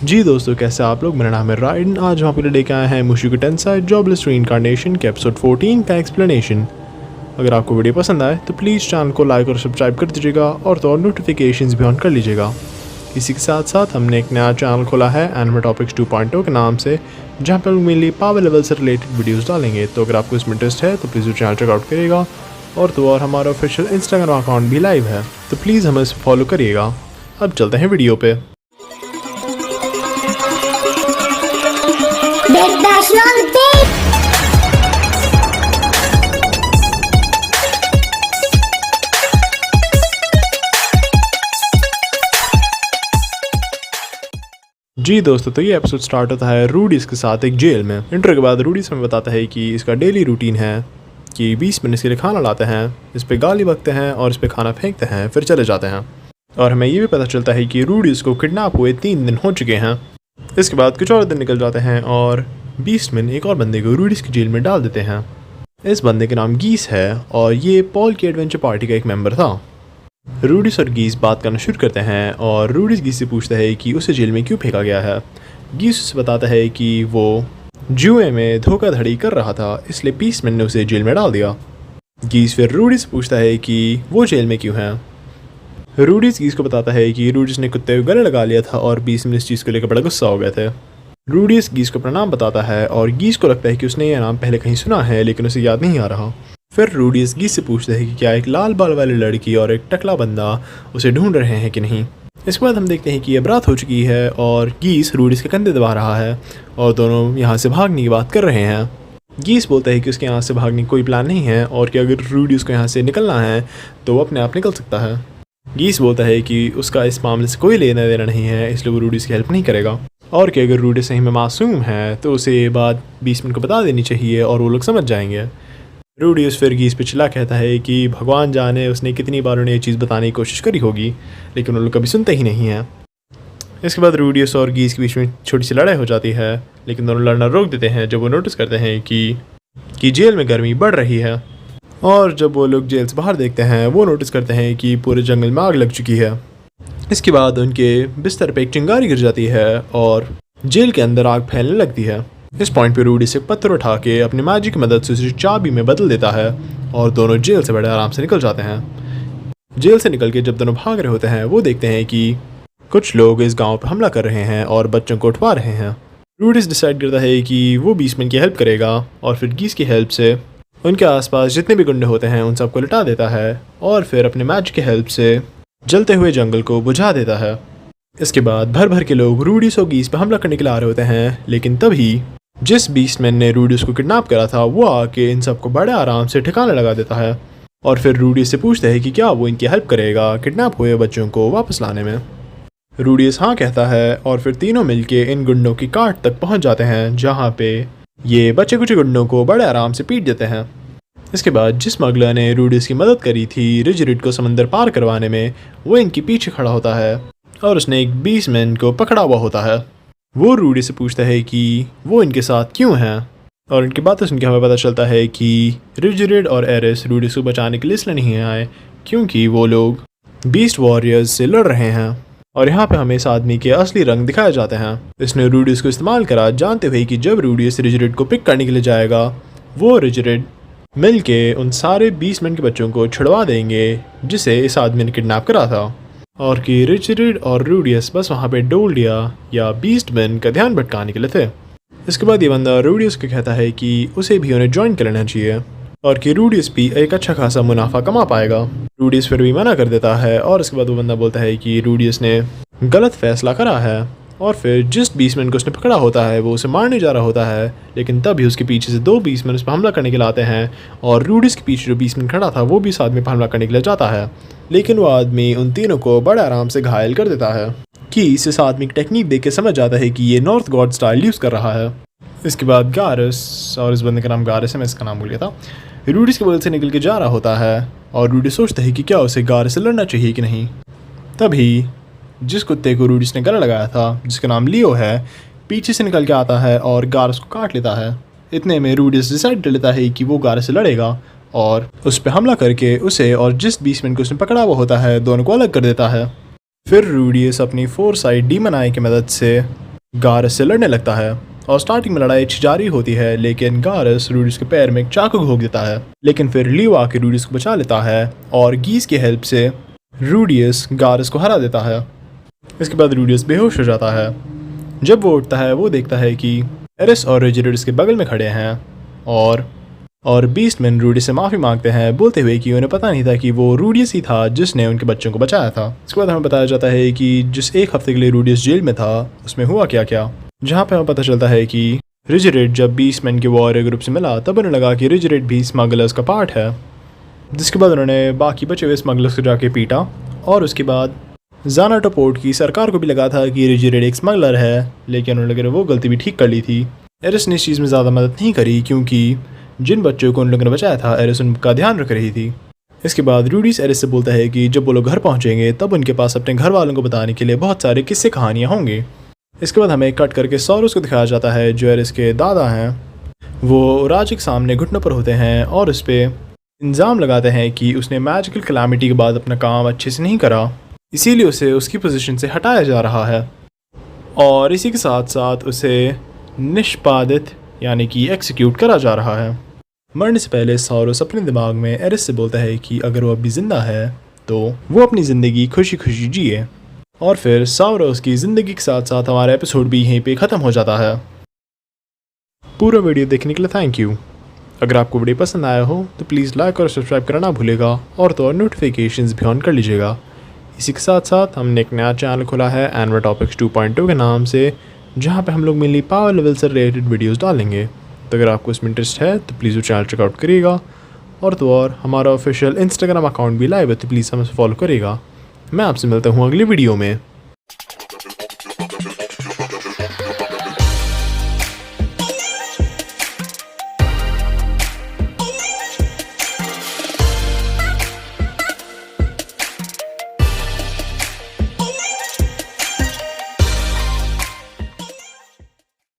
जी दोस्तों, कैसे आप लोग। मेरा नाम है रायन। आज हम आपके लिए लेके आए हैं मुशिको टेंसाई जॉबलेस रीइंकार्नेशन के एपिसोड 14 का एक्सप्लेनेशन। अगर आपको वीडियो पसंद आए तो प्लीज़ चैनल को लाइक और सब्सक्राइब कर दीजिएगा और तो और नोटिफिकेशंस भी ऑन कर लीजिएगा। इसी के साथ साथ हमने एक नया चैनल खोला है एनिमे टॉपिक्स 2.0 के नाम से, जहाँ पर हम मेनली पावर लेवल से रिलेटेड वीडियोज़ डालेंगे। तो अगर आपको इसमें इंटरेस्ट है तो प्लीज़ वो चैनल चेकआउट करिएगा। और तो और हमारा ऑफिशियल इंस्टाग्राम अकाउंट भी लाइव है, तो प्लीज़ हमें इसे फॉलो करिएगा। अब चलते हैं वीडियो पे। Big Bash on the beat. जी दोस्तों, तो ये एपिसोड स्टार्ट होता है रूडीज के साथ एक जेल में। इंट्रो के बाद रूडीज हमें बताता है कि इसका डेली रूटीन है कि 20 मिनट के लिए खाना लाते हैं, इस पे गाली बकते हैं और इस पे खाना फेंकते हैं, फिर चले जाते हैं। और हमें ये भी पता चलता है कि रूडीज को किडनैप हुए 3 दिन हो चुके हैं। इसके बाद कुछ और दिन निकल जाते हैं और 20 मिनट एक और बंदे को रूडीज की जेल में डाल देते हैं। इस बंदे का नाम गीस है और ये पॉल की एडवेंचर पार्टी का एक मेंबर था। रूडीज और गीस बात करना शुरू करते हैं और रूडीज गीस से पूछता है कि उसे जेल में क्यों फेंका गया है। गीस उसे बताता है कि वो जुए में धोखाधड़ी कर रहा था, इसलिए 20 मिनट ने उसे जेल में डाल दिया। गीस फिर रूडीज से पूछता है कि वो जेल में क्यों है। रूडीज गीस को बताता है कि रूडीज ने कुत्ते को गले लगा लिया था और 20 मिनट इस चीज़ को लेकर बड़ा गुस्सा हो गए थे। रूडीज गीस को प्रणाम बताता है और गीस को लगता है कि उसने यह नाम पहले कहीं सुना है, लेकिन उसे याद नहीं आ रहा। फिर रूडीज गीस से पूछते हैं कि क्या एक लाल बाल वाली लड़की और एक टकला बंदा उसे ढूंढ रहे हैं कि नहीं। इसके बाद हम देखते हैं कि अब रात हो चुकी है और गीस रूडीज के कंधे दबा रहा है और दोनों यहाँ से भागने की बात कर रहे हैं। गीस बोलता है कि उसके यहाँ से भागने की कोई प्लान नहीं है और कि अगर रूडीज को यहाँ से निकलना है तो वो अपने आप निकल सकता है। गीस बोलता है कि उसका इस मामले से कोई लेना देना नहीं है, इसलिए वो रूडीज की हेल्प नहीं करेगा और कि अगर रूडीज सही में मासूम है तो उसे ये बात 20 मिनट को बता देनी चाहिए और वो लोग समझ जाएंगे। रूडीज फिर गीस पे चिल्ला कहता है कि भगवान जाने उसने कितनी बार उन्हें ये चीज़ बताने की कोशिश करी होगी, लेकिन वो लोग कभी सुनते ही नहीं हैं। इसके बाद रूडीज और गीस के बीच में छोटी सी लड़ाई हो जाती है, लेकिन दोनों लड़ना रोक देते हैं जब वो नोटिस करते हैं कि जेल में गर्मी बढ़ रही है। और जब वो लोग जेल से बाहर देखते हैं वो नोटिस करते हैं कि पूरे जंगल में आग लग चुकी है। इसके बाद उनके बिस्तर पे एक चिंगारी गिर जाती है और जेल के अंदर आग फैलने लगती है। इस पॉइंट पे रूडी से पत्थर उठा के अपनी मैजिक की मदद से उसे चाबी में बदल देता है और दोनों जेल से बड़े आराम से निकल जाते हैं। जेल से निकल के जब दोनों भाग रहे होते हैं वो देखते हैं कि कुछ लोग इस गाँव पर हमला कर रहे हैं और बच्चों को उठवा रहे हैं। रूडीज डिसाइड करता है कि वो 20 मिनट की हेल्प करेगा और फिर गीस की हेल्प से उनके आसपास जितने भी गुंडे होते हैं उन सबको लिटा देता है और फिर अपने मैजिक की हेल्प से जलते हुए जंगल को बुझा देता है। इसके बाद भर भर के लोग रूडीज और गीस पर हमला करने के लिए आ रहे होते हैं, लेकिन तभी जिस बीस्टमैन ने रूडीज को किडनैप करा था वो आके इन सबको बड़े आराम से ठिकाने लगा देता है और फिर रूडीज से पूछते हैं कि क्या वो इनकी हेल्प करेगा किडनैप हुए बच्चों को वापस लाने में। रूडीज हाँ कहता है और फिर तीनों मिलके इन गुंडों की काट तक पहुंच जाते हैं, जहाँ पे ये बच्चे कुछ गुंडों को बड़े आराम से पीट देते हैं। इसके बाद जिस स्मगलर ने रूडीज की मदद करी थी रिजरिड को समंदर पार करवाने में, वो इनके पीछे खड़ा होता है और उसने एक 20 मैन को पकड़ा हुआ होता है। वो रूडी से पूछता है कि वो इनके साथ क्यों हैं और इनकी बातें सुनकर हमें पता चलता है कि रिजरिड और एरिस रूडीज को बचाने के लिए इसलिए नहीं आए क्योंकि वो लोग बीस्ट वॉरियर्स से लड़ रहे हैं। और यहाँ पे हमें इस आदमी के असली रंग दिखाए जाते हैं। इसने रूडीज को इस्तेमाल करा जानते हुए कि जब रूडीज रिजरिड को पिक करने के लिए जाएगा वो रिजरिड मिल के उन सारे 20 मिनट के बच्चों को छुड़वा देंगे जिसे इस आदमी ने किडनैप करा था, और कि रिचरिड और रूडियस बस वहाँ पे डोल्डिया या बीस्टमैन का ध्यान भटकाने के लिए थे। इसके बाद ये बंदा रूडियस को कहता है कि उसे भी उन्हें ज्वाइन कर लेना चाहिए और कि रूडियस भी एक अच्छा खासा मुनाफा कमा पाएगा। रूडियस फिर भी मना कर देता है और इसके बाद वो बंदा बोलता है कि रूडियस ने गलत फैसला करा है और फिर जिस 20 मिनट को उसने पकड़ा होता है वो उसे मारने जा रहा होता है, लेकिन तभी उसके पीछे से 2 20 मिनट उस पर हमला करने के लिए आते हैं और रूडीज के पीछे जो 20 मिनट खड़ा था वो भी इस आदमी पर हमला करने के लिए जाता है, लेकिन वो आदमी उन तीनों को बड़े आराम से घायल कर देता है। कि इस आदमी की टेक्निक देख के समझ जाता है कि ये नॉर्थ गॉड स्टाइल यूज़ कर रहा है। इसके बाद गारस, और इस बंदे का नाम गारस है, मैं इसका नाम भूल गया था, रूडीज के बगल से निकल के जा रहा होता है और रूडी सोचता है कि क्या उसे गारस से लड़ना चाहिए कि नहीं। तभी जिस कुत्ते को रूडीज ने गला लगाया था, जिसका नाम लियो है, पीछे से निकल के आता है और गारस को काट लेता है। इतने में रूडीज डिसाइड कर लेता है कि वो गारस से लड़ेगा और उस पर हमला करके उसे और जिस 20 मिनट को उसने पकड़ा हुआ होता है दोनों को अलग कर देता है। फिर रूडीज अपनी 4 साइड डीमन आई की मदद से गारस से लड़ने लगता है और स्टार्टिंग में लड़ाई अच्छी जारी होती है, लेकिन गारस रूडियस के पैर में एक चाकू घोंक देता है। लेकिन फिर लियो आके रूडियस को बचा लेता है और गीस की हेल्प से रूडियस गारस को हरा देता है। इसके बाद रूडियस बेहोश हो जाता है। जब वो उठता है वो देखता है कि एरिस और रिजिड उसके बगल में खड़े हैं और बीस्टमैन रूडियस से माफ़ी मांगते हैं, बोलते हुए कि उन्हें पता नहीं था कि वो रूडियस ही था जिसने उनके बच्चों को बचाया था। इसके बाद हमें बताया जाता है कि जिस एक हफ्ते के लिए रूडियस जेल में था उसमें हुआ क्या क्या, जहाँ पे हमें पता चलता है कि रिजिड जब बीस्टमैन के वॉरियर ग्रुप से मिला तब उन्हें लगा कि रिजिड भी स्मगलर्स का पार्ट है। जिसके बाद उन्होंने बाकी बचे हुए स्मगलर्स को जाके पीटा और उसके बाद ज़ानाटो पोर्ट की सरकार को भी लगा था कि रिजिड एक स्मगलर है, लेकिन उन्होंने वो गलती भी ठीक कर ली थी। एरिस ने इस चीज़ में ज़्यादा मदद नहीं करी क्योंकि जिन बच्चों को उन लोगों ने बचाया था एरिस उनका ध्यान रख रही थी। इसके बाद रूडियस एरिस से बोलता है कि जब वो लोग घर पहुंचेंगे तब उनके पास अपने घर वालों को बताने के लिए बहुत सारे किस्से कहानियाँ होंगे। इसके बाद हमें कट करके सॉरोस को दिखाया जाता है जो एरिस के दादा हैं। वो राज के सामने घुटनों पर होते हैं और उस पर इल्ज़ाम लगाते हैं कि उसने मैजिकल कैलामिटी के बाद अपना काम अच्छे से नहीं करा, इसीलिए उसे उसकी पोजीशन से हटाया जा रहा है और इसी के साथ साथ उसे निष्पादित यानी कि एक्सिक्यूट करा जा रहा है। मरने से पहले सॉरोस अपने दिमाग में एरिस से बोलता है कि अगर वो अभी ज़िंदा है तो वो अपनी ज़िंदगी खुशी खुशी जिए। और फिर सॉरोस की ज़िंदगी के साथ साथ हमारा एपिसोड भी यहीं पे ख़त्म हो जाता है। पूरा वीडियो देखने के लिए थैंक यू। अगर आपको वीडियो पसंद आया हो तो प्लीज़ लाइक और सब्सक्राइब करना भूलेगा और नोटिफिकेशंस भी ऑन कर लीजिएगा। इसी के साथ साथ हमने एक नया चैनल खोला है एनवर टॉपिक्स 2.2 के नाम से, जहाँ पे हम लोग मेनली पावर लेवल से रिलेटेड वीडियोस डालेंगे। तो अगर आपको इसमें इंटरेस्ट है तो प्लीज़ वो चैनल चेकआउट करिएगा। और हमारा ऑफिशियल इंस्टाग्राम अकाउंट भी लाइव है तो प्लीज़ हमें फॉलो करिएगा। मैं आपसे मिलता हूँ अगली वीडियो में।